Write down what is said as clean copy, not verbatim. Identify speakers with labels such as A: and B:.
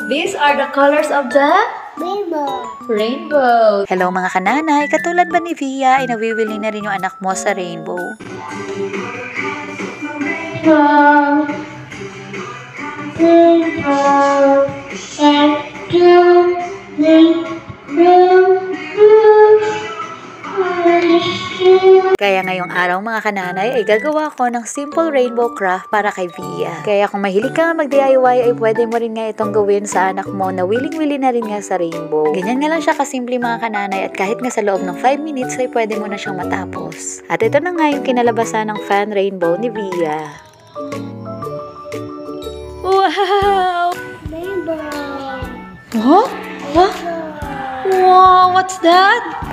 A: These are the colors of the rainbow.
B: Hello mga kananay, katulad ba ni Via ay nawiwili na rin yung anak mo sa rainbow? Kaya ngayong araw mga kananay ay gagawa ko ng simple rainbow craft para kay Via. Kaya kung mahilig ka nga mag-DIY ay pwede mo rin nga itong gawin sa anak mo na willing-willing na rin nga sa rainbow. Ganyan nga lang siya kasimple mga kananay at kahit nga sa loob ng 5 minutes ay pwede mo na siyang matapos. At ito na nga yung kinalabasan ng fan rainbow ni Via. Wow!
A: Rainbow.
B: Huh? Huh? Wow, what's that?